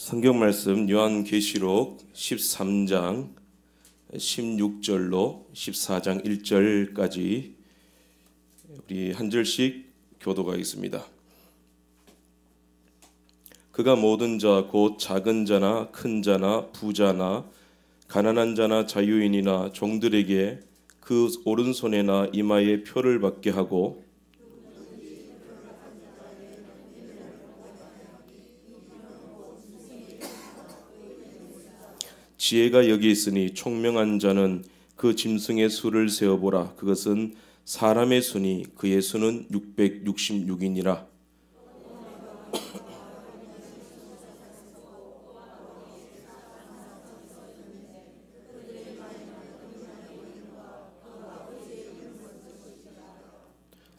성경 말씀 요한계시록 13장 16절로 14장 1절까지 우리 한 절씩 교독하겠습니다. 그가 모든 자 곧 작은 자나 큰 자나 부자나 가난한 자나 자유인이나 종들에게 그 오른손에나 이마에 표를 받게 하고 지혜가 여기 있으니 총명한 자는 그 짐승의 수를 세어보라. 그것은 사람의 수니 그의 수는 666이니라.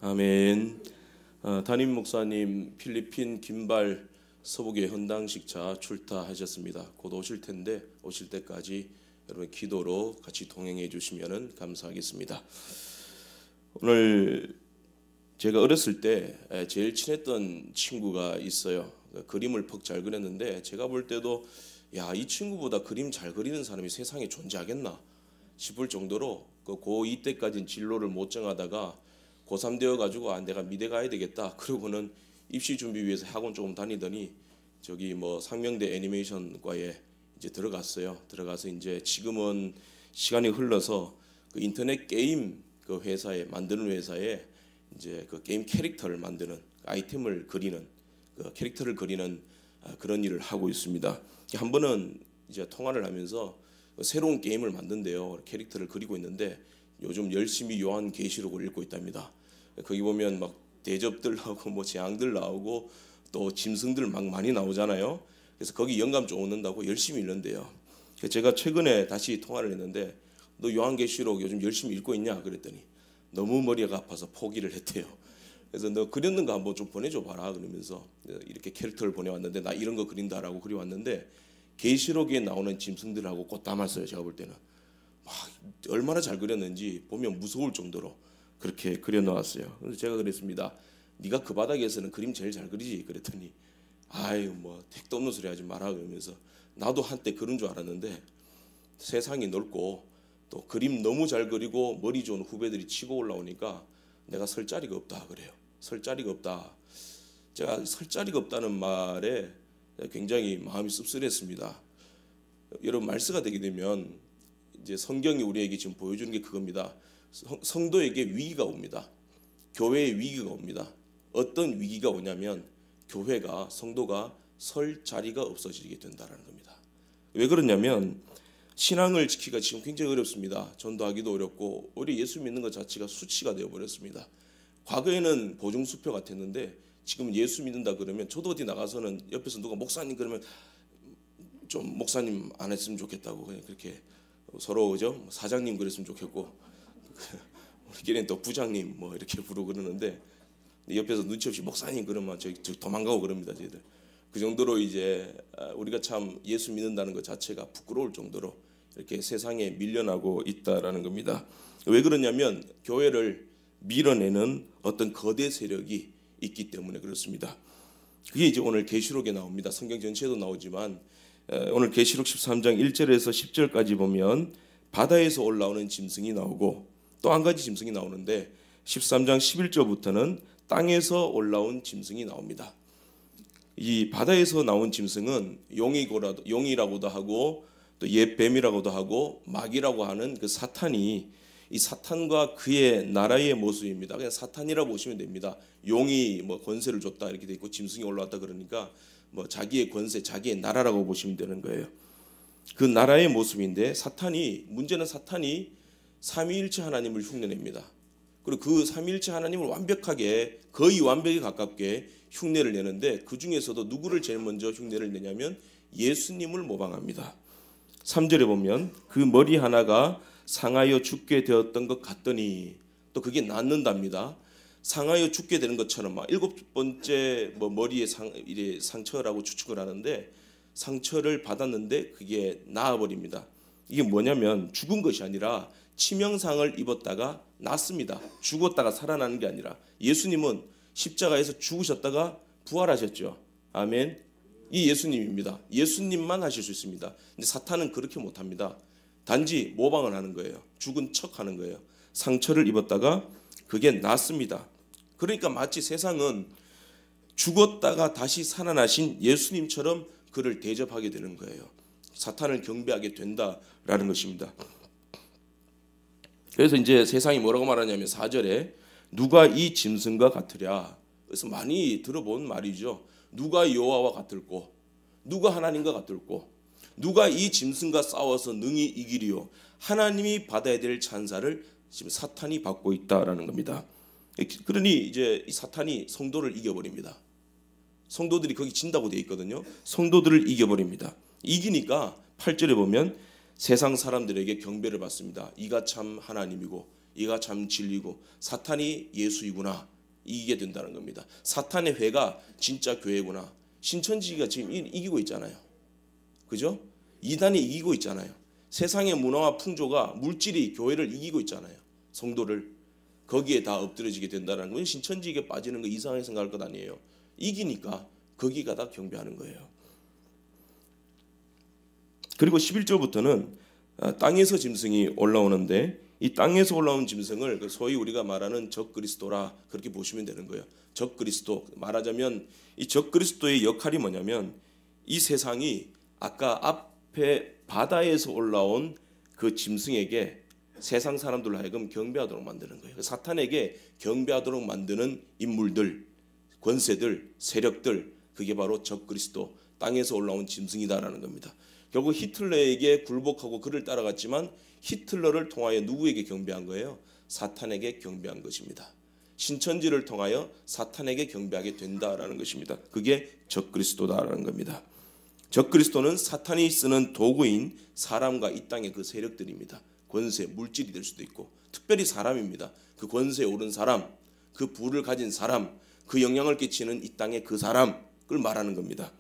아멘. 담임 목사님 필리핀 긴발 서북의 헌당식차 출타하셨습니다. 곧 오실 텐데 오실 때까지 여러분 기도로 같이 동행해 주시면 감사하겠습니다. 오늘 제가 어렸을 때 제일 친했던 친구가 있어요. 그림을 퍽 잘 그렸는데 제가 볼 때도 야, 이 친구보다 그림 잘 그리는 사람이 세상에 존재하겠나 싶을 정도로 고2 때까지는 진로를 못 정하다가 고3 되어가지고 내가 미대 가야 되겠다. 그러고는 입시 준비 위해서 학원 조금 다니더니 저기 상명대 애니메이션과에 이제 들어갔어요. 들어가서 이제 지금은 시간이 흘러서 그 인터넷 게임 그 회사에 만드는 회사에 이제 그 게임 캐릭터를 만드는 아이템을 그리는 그 캐릭터를 그리는 그런 일을 하고 있습니다. 한 번은 이제 통화를 하면서 새로운 게임을 만든대요. 캐릭터를 그리고 있는데 요즘 열심히 요한계시록을 읽고 있답니다. 거기 보면 막 대접들 나오고 재앙들 나오고 또 짐승들 막 많이 나오잖아요. 그래서 거기 영감 좀 얻는다고 열심히 읽는데요. 제가 최근에 다시 통화를 했는데 너 요한계시록 요즘 열심히 읽고 있냐 그랬더니 너무 머리가 아파서 포기를 했대요. 그래서 너 그렸는 거 한번 좀 보내줘 봐라 그러면서 이렇게 캐릭터를 보내왔는데 나 이런 거 그린다라고 그려왔는데 계시록에 나오는 짐승들하고 꼭 닮았어요. 제가 볼 때는 막 얼마나 잘 그렸는지 보면 무서울 정도로 그렇게 그려놓았어요. 그래서 제가 그랬습니다. 네가 그 바닥에서는 그림 제일 잘 그리지 그랬더니 아유 택도 없는 소리 하지 마라 그러면서 나도 한때 그런 줄 알았는데 세상이 넓고 또 그림 너무 잘 그리고 머리 좋은 후배들이 치고 올라오니까 내가 설 자리가 없다 그래요. 설 자리가 없다. 제가 설 자리가 없다는 말에 굉장히 마음이 씁쓸했습니다. 여러분 말씀가 되게 되면 이제 성경이 우리에게 지금 보여주는 게 그겁니다. 성도에게 위기가 옵니다. 교회에 위기가 옵니다. 어떤 위기가 오냐면 교회가 성도가 설 자리가 없어지게 된다는 겁니다. 왜 그러냐면 신앙을 지키기가 지금 굉장히 어렵습니다. 전도하기도 어렵고 오히려 예수 믿는 것 자체가 수치가 되어버렸습니다. 과거에는 보증수표 같았는데 지금 예수 믿는다 그러면 저도 어디 나가서는 옆에서 누가 목사님 그러면 좀 목사님 안 했으면 좋겠다고 그냥 그렇게 서로 그죠? 사장님 그랬으면 좋겠고 우리끼리는 또 부장님 이렇게 부르고 그러는데 옆에서 눈치 없이 목사님 그러면 저 도망가고 그럽니다. 저희들 그 정도로 이제 우리가 참 예수 믿는다는 것 자체가 부끄러울 정도로 이렇게 세상에 밀려나고 있다라는 겁니다. 왜 그러냐면 교회를 밀어내는 어떤 거대 세력이 있기 때문에 그렇습니다. 그게 이제 오늘 계시록에 나옵니다. 성경 전체에도 나오지만 오늘 계시록 13장 1절에서 10절까지 보면 바다에서 올라오는 짐승이 나오고 또 한 가지 짐승이 나오는데 13장 11절부터는 땅에서 올라온 짐승이 나옵니다. 이 바다에서 나온 짐승은 용이라고도 하고 또 옛뱀이라고도 하고 마귀라고 하는 그 사탄이 이 사탄과 그의 나라의 모습입니다. 그냥 사탄이라고 보시면 됩니다. 용이 권세를 줬다 이렇게 돼 있고 짐승이 올라왔다 그러니까 자기의 권세, 자기의 나라라고 보시면 되는 거예요. 그 나라의 모습인데 문제는 사탄이 삼위일체 하나님을 흉내냅니다. 그리고 그 삼위일체 하나님을 완벽하게 거의 완벽에 가깝게 흉내를 내는데 그 중에서도 누구를 제일 먼저 흉내를 내냐면 예수님을 모방합니다. 3절에 보면 그 머리 하나가 상하여 죽게 되었던 것 같더니 또 그게 낫는답니다. 상하여 죽게 되는 것처럼 7번째 머리에 상처라고 추측을 하는데 상처를 받았는데 그게 나아버립니다. 이게 뭐냐면 죽은 것이 아니라 치명상을 입었다가 낫습니다. 죽었다가 살아나는 게 아니라 예수님은 십자가에서 죽으셨다가 부활하셨죠. 아멘. 이 예수님입니다. 예수님만 하실 수 있습니다. 근데 사탄은 그렇게 못합니다. 단지 모방을 하는 거예요. 죽은 척하는 거예요. 상처를 입었다가 그게 낫습니다. 그러니까 마치 세상은 죽었다가 다시 살아나신 예수님처럼 그를 대접하게 되는 거예요. 사탄을 경배하게 된다라는 것입니다. 그래서 이제 세상이 뭐라고 말하냐면 4절에 누가 이 짐승과 같으랴. 그래서 많이 들어본 말이죠. 누가 여호와와 같을꼬, 누가 하나님과 같을꼬, 누가 이 짐승과 싸워서 능히 이기리요. 하나님이 받아야 될 찬사를 지금 사탄이 받고 있다라는 겁니다. 그러니 이제 이 사탄이 성도를 이겨버립니다. 성도들이 거기 진다고 되어 있거든요. 성도들을 이겨버립니다. 이기니까 8절에 보면 세상 사람들에게 경배를 받습니다. 이가 참 하나님이고 이가 참 진리고 사탄이 예수이구나, 이기게 된다는 겁니다. 사탄의 회가 진짜 교회구나. 신천지가 지금 이기고 있잖아요. 그죠? 이단이 이기고 있잖아요. 세상의 문화와 풍조가, 물질이 교회를 이기고 있잖아요. 성도를. 거기에 다 엎드려지게 된다는 건 신천지에 빠지는 거 이상하게 생각할 것 아니에요. 이기니까 거기가 다 경배하는 거예요. 그리고 11절부터는 땅에서 짐승이 올라오는데, 이 땅에서 올라온 짐승을 소위 우리가 말하는 적그리스도라 그렇게 보시면 되는 거예요. 적그리스도, 말하자면 이 적그리스도의 역할이 뭐냐면 이 세상이 아까 앞에 바다에서 올라온 그 짐승에게 세상 사람들로 하여금 경배하도록 만드는 거예요. 사탄에게 경배하도록 만드는 인물들, 권세들, 세력들, 그게 바로 적그리스도, 땅에서 올라온 짐승이다라는 겁니다. 결국 히틀러에게 굴복하고 그를 따라갔지만 히틀러를 통하여 누구에게 경배한 거예요? 사탄에게 경배한 것입니다. 신천지를 통하여 사탄에게 경배하게 된다라는 것입니다. 그게 적그리스도다라는 겁니다. 적그리스도는 사탄이 쓰는 도구인 사람과 이 땅의 그 세력들입니다. 권세, 물질이 될 수도 있고 특별히 사람입니다. 그 권세에 오른 사람, 그 부를 가진 사람, 그 영향을 끼치는 이 땅의 그 사람을 말하는 겁니다.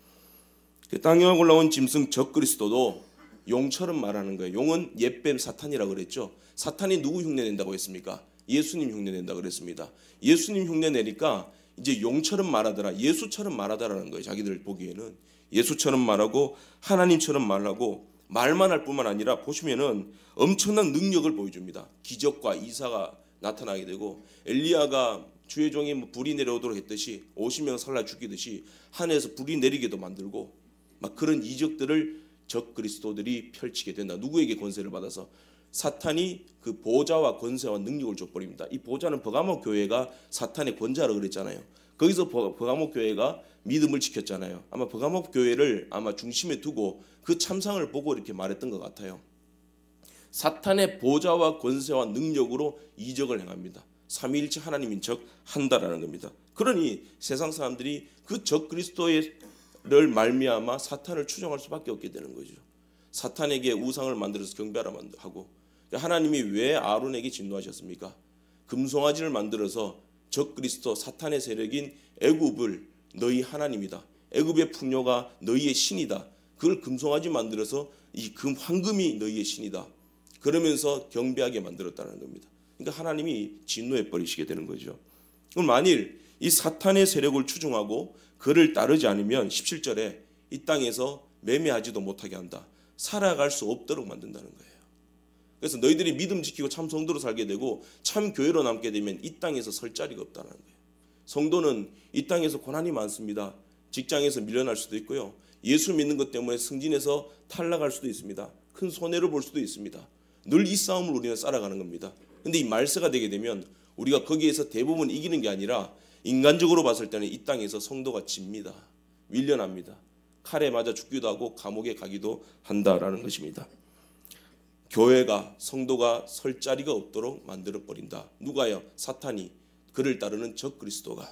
그 땅에 올라온 짐승 적그리스도도 용처럼 말하는 거예요. 용은 옛뱀 사탄이라고 그랬죠. 사탄이 누구 흉내낸다고 했습니까? 예수님 흉내낸다고 그랬습니다. 예수님 흉내내니까 이제 용처럼 말하더라, 예수처럼 말하더라는 거예요. 자기들 보기에는 예수처럼 말하고 하나님처럼 말하고, 말만 할 뿐만 아니라 보시면은 엄청난 능력을 보여줍니다. 기적과 이사가 나타나게 되고, 엘리야가 주의 종이 불이 내려오도록 했듯이 50명 살라 죽이듯이 하늘에서 불이 내리게도 만들고, 막 그런 이적들을 적그리스도들이 펼치게 된다. 누구에게 권세를 받아서? 사탄이 그 보좌와 권세와 능력을 줘버립니다. 이 보좌는 버가모 교회가 사탄의 권자라고 그랬잖아요. 거기서 버가모 교회가 믿음을 지켰잖아요. 아마 버가모 교회를 아마 중심에 두고 그 참상을 보고 이렇게 말했던 것 같아요. 사탄의 보좌와 권세와 능력으로 이적을 행합니다. 삼위일체 하나님인 척 한다라는 겁니다. 그러니 세상 사람들이 그 적그리스도를 말미암아 사탄을 추종할 수밖에 없게 되는 거죠. 사탄에게 우상을 만들어서 경배하라 하고, 하나님이 왜 아론에게 진노하셨습니까? 금송아지를 만들어서 적그리스도 사탄의 세력인 애굽을 너희 하나님이다, 애굽의 풍요가 너희의 신이다, 그걸 금송아지 만들어서 이 황금이 너희의 신이다, 그러면서 경배하게 만들었다는 겁니다. 그러니까 하나님이 진노해 버리시게 되는 거죠. 그럼 만일 이 사탄의 세력을 추종하고 그를 따르지 않으면 17절에 이 땅에서 매매하지도 못하게 한다, 살아갈 수 없도록 만든다는 거예요. 그래서 너희들이 믿음 지키고 참 성도로 살게 되고 참 교회로 남게 되면 이 땅에서 설 자리가 없다는 거예요. 성도는 이 땅에서 고난이 많습니다. 직장에서 밀려날 수도 있고요, 예수 믿는 것 때문에 승진해서 탈락할 수도 있습니다. 큰 손해를 볼 수도 있습니다. 늘 이 싸움을 우리는 살아가는 겁니다. 근데 이 말세가 되게 되면 우리가 거기에서 대부분 이기는 게 아니라 인간적으로 봤을 때는 이 땅에서 성도가 집니다. 밀려납니다. 칼에 맞아 죽기도 하고 감옥에 가기도 한다라는 것입니다. 교회가, 성도가 설 자리가 없도록 만들어버린다. 누가요? 사탄이, 그를 따르는 적그리스도가.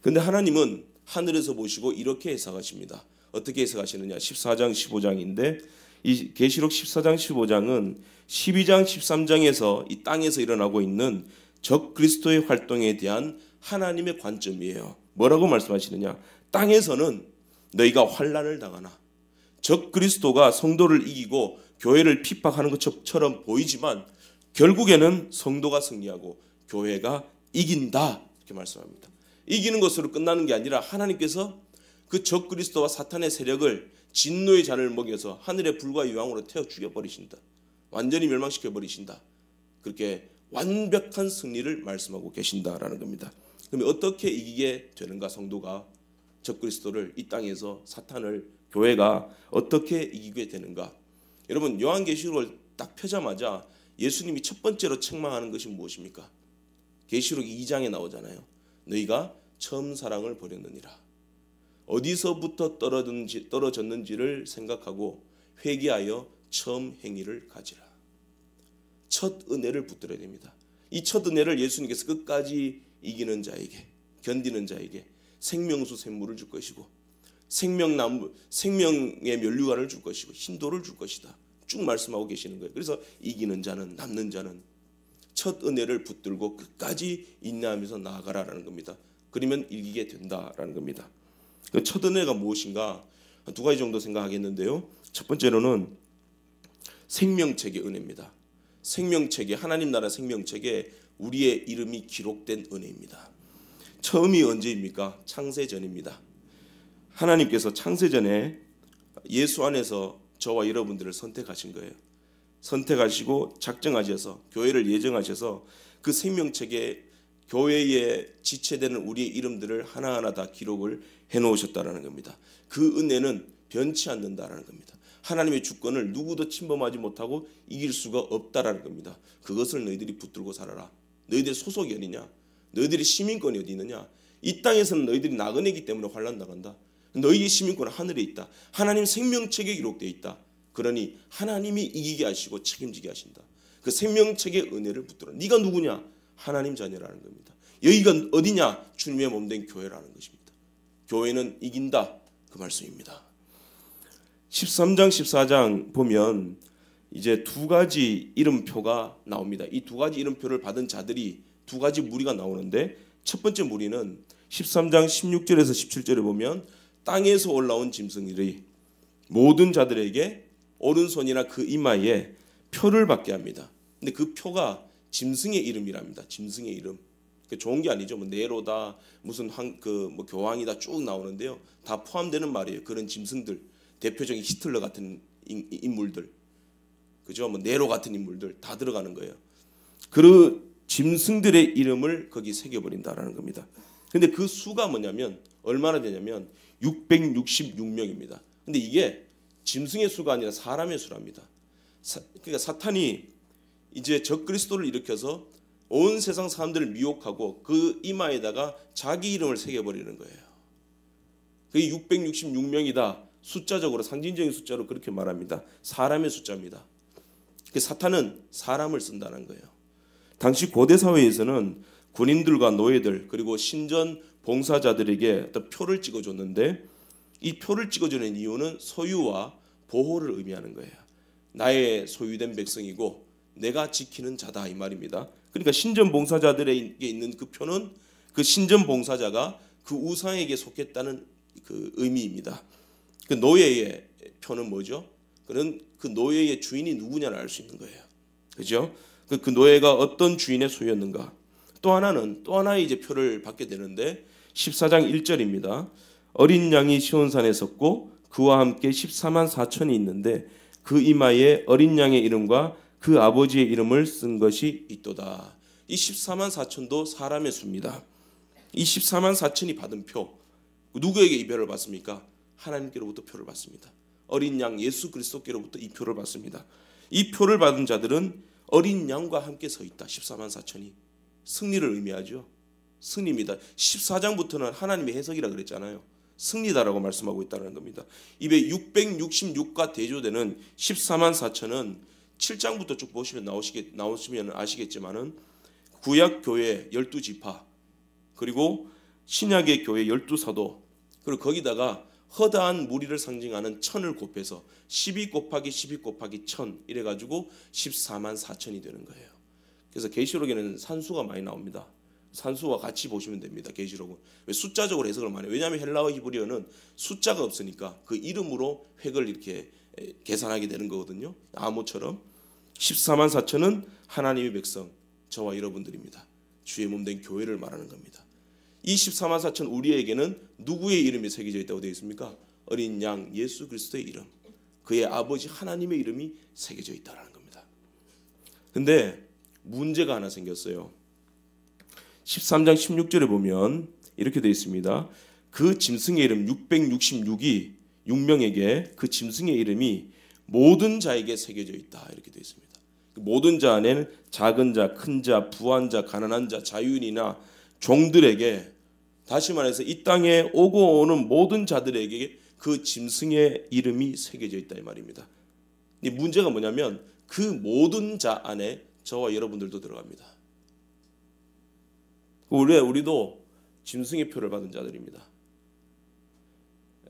근데 하나님은 하늘에서 보시고 이렇게 해석하십니다. 어떻게 해석하시느냐? 14장 15장인데 이 계시록 14장 15장은 12장 13장에서 이 땅에서 일어나고 있는 적그리스도의 활동에 대한 하나님의 관점이에요. 뭐라고 말씀하시느냐? 땅에서는 너희가 환난을 당하나, 적그리스도가 성도를 이기고 교회를 핍박하는 것처럼 보이지만 결국에는 성도가 승리하고 교회가 이긴다, 이렇게 말씀합니다. 이기는 것으로 끝나는 게 아니라 하나님께서 그 적그리스도와 사탄의 세력을 진노의 잔을 먹여서 하늘의 불과 유황으로 태워 죽여버리신다. 완전히 멸망시켜 버리신다. 그렇게 완벽한 승리를 말씀하고 계신다라는 겁니다. 그러면 어떻게 이기게 되는가? 성도가 적그리스도를, 이 땅에서 사탄을, 교회가 어떻게 이기게 되는가? 여러분, 요한계시록을 딱 펴자마자 예수님이 첫 번째로 책망하는 것이 무엇입니까? 계시록 2장에 나오잖아요. 너희가 처음 사랑을 버렸느니라. 어디서부터 떨어졌는지를 생각하고 회개하여 처음 행위를 가지라. 첫 은혜를 붙들어야 됩니다. 이 첫 은혜를 예수님께서 끝까지 이기는 자에게, 견디는 자에게 생명수 샘물을 줄 것이고 생명의 면류관을 줄 것이고 흰돌을 줄 것이다. 쭉 말씀하고 계시는 거예요. 그래서 이기는 자는, 남는 자는 첫 은혜를 붙들고 끝까지 인내하면서 나아가라라는 겁니다. 그러면 이기게 된다라는 겁니다. 그 첫 은혜가 무엇인가? 한 두 가지 정도 생각하겠는데요. 첫 번째로는 생명책의 은혜입니다. 생명책에, 하나님 나라 생명책에 우리의 이름이 기록된 은혜입니다. 처음이 언제입니까? 창세전입니다. 하나님께서 창세전에 예수 안에서 저와 여러분들을 선택하신 거예요. 선택하시고 작정하셔서, 교회를 예정하셔서 그 생명책에 교회에 지체되는 우리의 이름들을 하나하나 다 기록을 해놓으셨다라는 겁니다. 그 은혜는 변치 않는다라는 겁니다. 하나님의 주권을 누구도 침범하지 못하고 이길 수가 없다라는 겁니다. 그것을 너희들이 붙들고 살아라. 너희들의 소속이 어디냐? 너희들의 시민권이 어디 있느냐? 이 땅에서는 너희들이 나그네이기 때문에 환난 당한다. 너희의 시민권은 하늘에 있다. 하나님 생명책에 기록되어 있다. 그러니 하나님이 이기게 하시고 책임지게 하신다. 그 생명책의 은혜를 붙들어. 네가 누구냐? 하나님 자녀라는 겁니다. 여기가 어디냐? 주님의 몸된 교회라는 것입니다. 교회는 이긴다. 그 말씀입니다. 13장 14장 보면 이제 두 가지 이름표가 나옵니다. 이 두 가지 이름표를 받은 자들이 두 가지 무리가 나오는데, 첫 번째 무리는 13장 16절에서 17절에 보면 땅에서 올라온 짐승들이 모든 자들에게 오른손이나 그 이마에 표를 받게 합니다. 근데 그 표가 짐승의 이름이랍니다. 짐승의 이름. 좋은 게 아니죠. 뭐 네로다, 무슨 뭐 교황이다 쭉 나오는데요. 다 포함되는 말이에요. 그런 짐승들, 대표적인 히틀러 같은 인물들, 그죠? 뭐 네로 같은 인물들 다 들어가는 거예요. 그 짐승들의 이름을 거기 새겨버린다라는 겁니다. 근데 그 수가 뭐냐면 얼마나 되냐면 666명입니다. 근데 이게 짐승의 수가 아니라 사람의 수랍니다. 그러니까 사탄이 이제 적그리스도를 일으켜서 온 세상 사람들을 미혹하고 그 이마에다가 자기 이름을 새겨버리는 거예요. 그게 666명이다. 숫자적으로, 상징적인 숫자로 그렇게 말합니다. 사람의 숫자입니다. 사탄은 사람을 쓴다는 거예요. 당시 고대 사회에서는 군인들과 노예들 그리고 신전 봉사자들에게 어떤 표를 찍어줬는데, 이 표를 찍어주는 이유는 소유와 보호를 의미하는 거예요. 나의 소유된 백성이고 내가 지키는 자다, 이 말입니다. 그러니까 신전 봉사자들에게 있는 그 표는 그 신전 봉사자가 그 우상에게 속했다는 그 의미입니다. 그 노예의 표는 뭐죠? 그는 그 노예의 주인이 누구냐를 알 수 있는 거예요. 그죠? 그 노예가 어떤 주인의 소유였는가. 또 하나의 이제 표를 받게 되는데 14장 1절입니다. 어린 양이 시온산에 섰고 그와 함께 14만 4천이 있는데 그 이마에 어린 양의 이름과 그 아버지의 이름을 쓴 것이 있도다. 이 14만 4천도 사람의 수입니다. 이 14만 4천이 받은 표, 누구에게 이 표를 받습니까? 하나님께로부터 표를 받습니다. 어린 양 예수 그리스도께로부터 이 표를 받습니다. 이 표를 받은 자들은 어린 양과 함께 서 있다. 14만 4천이 승리를 의미하죠. 승리입니다. 14장부터는 하나님의 해석이라 그랬잖아요. 승리다라고 말씀하고 있다는 겁니다. 입에 666과 대조되는 14만 4천은 7장부터 쭉 보시면 나오시면 아시겠지만은 구약 교회 12지파 그리고 신약의 교회 12사도 그리고 거기다가 허다한 무리를 상징하는 천을 곱해서 12 곱하기 12 곱하기 1000 이래가지고 14만 4천이 되는 거예요. 그래서 계시록에는 산수가 많이 나옵니다. 산수와 같이 보시면 됩니다. 계시록은 숫자적으로 해석을 많이 해요. 왜냐하면 헬라어 히브리어는 숫자가 없으니까 그 이름으로 획을 이렇게 계산하게 되는 거거든요. 암호처럼 14만 4천은 하나님의 백성 저와 여러분들입니다. 주의 몸된 교회를 말하는 겁니다. 이 14만 4천 우리에게는 누구의 이름이 새겨져 있다고 되어 있습니까? 어린 양 예수 그리스도의 이름, 그의 아버지 하나님의 이름이 새겨져 있다는 겁니다. 근데 문제가 하나 생겼어요. 13장 16절에 보면 이렇게 되어 있습니다. 그 짐승의 이름 666이 6명에게 그 짐승의 이름이 모든 자에게 새겨져 있다 이렇게 되어 있습니다. 모든 자 안에는 작은 자, 큰 자, 부한 자, 가난한 자, 자유인이나 종들에게, 다시 말해서 이 땅에 오고 오는 모든 자들에게 그 짐승의 이름이 새겨져 있다 이 말입니다. 이 문제가 뭐냐면 그 모든 자 안에 저와 여러분들도 들어갑니다. 우리도 짐승의 표를 받은 자들입니다.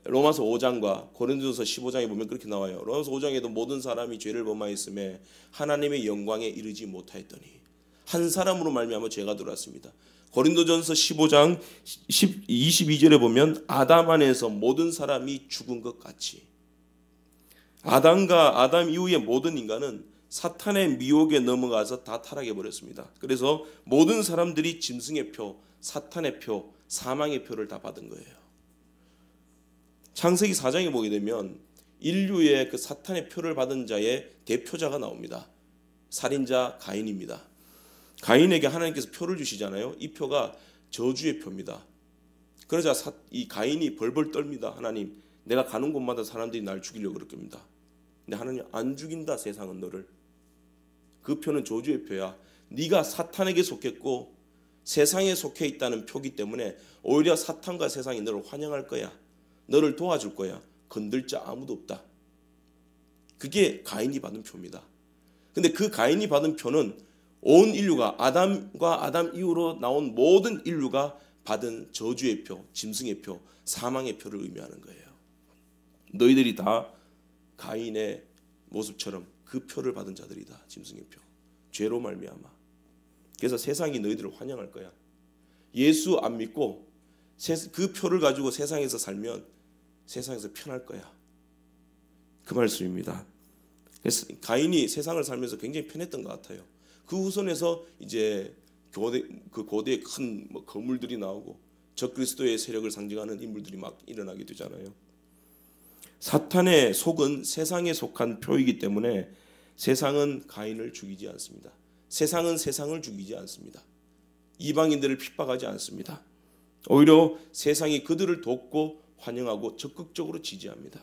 로마서 5장과 고린도서 15장에 보면 그렇게 나와요. 로마서 5장에도 모든 사람이 죄를 범하였음에 하나님의 영광에 이르지 못하였더니 한 사람으로 말미암아 죄가 들어왔습니다. 고린도전서 15장 22절에 보면 아담 안에서 모든 사람이 죽은 것 같이, 아담과 아담 이후의 모든 인간은 사탄의 미혹에 넘어가서 다 타락해 버렸습니다. 그래서 모든 사람들이 짐승의 표, 사탄의 표, 사망의 표를 다 받은 거예요. 창세기 4장에 보게 되면 인류의 그 사탄의 표를 받은 자의 대표자가 나옵니다. 살인자 가인입니다. 가인에게 하나님께서 표를 주시잖아요. 이 표가 저주의 표입니다. 그러자 이 가인이 벌벌 떨니다. 하나님, 내가 가는 곳마다 사람들이 날 죽이려고 그럴 겁니다. 근데 하나님, 안 죽인다 세상은 너를. 그 표는 저주의 표야. 네가 사탄에게 속했고 세상에 속해 있다는 표기 때문에 오히려 사탄과 세상이 너를 환영할 거야. 너를 도와줄 거야. 건들 자 아무도 없다. 그게 가인이 받은 표입니다. 근데 그 가인이 받은 표는 온 인류가, 아담과 아담 이후로 나온 모든 인류가 받은 저주의 표, 짐승의 표, 사망의 표를 의미하는 거예요. 너희들이 다 가인의 모습처럼 그 표를 받은 자들이다. 짐승의 표. 죄로 말미암아. 그래서 세상이 너희들을 환영할 거야. 예수 안 믿고 그 표를 가지고 세상에서 살면 세상에서 편할 거야. 그 말씀입니다. 그래서 가인이 세상을 살면서 굉장히 편했던 것 같아요. 그 후손에서 이제 고대의 큰 거물들이 나오고 적그리스도의 세력을 상징하는 인물들이 막 일어나게 되잖아요. 사탄의 속은 세상에 속한 표이기 때문에 세상은 가인을 죽이지 않습니다. 세상은 세상을 죽이지 않습니다. 이방인들을 핍박하지 않습니다. 오히려 세상이 그들을 돕고 환영하고 적극적으로 지지합니다.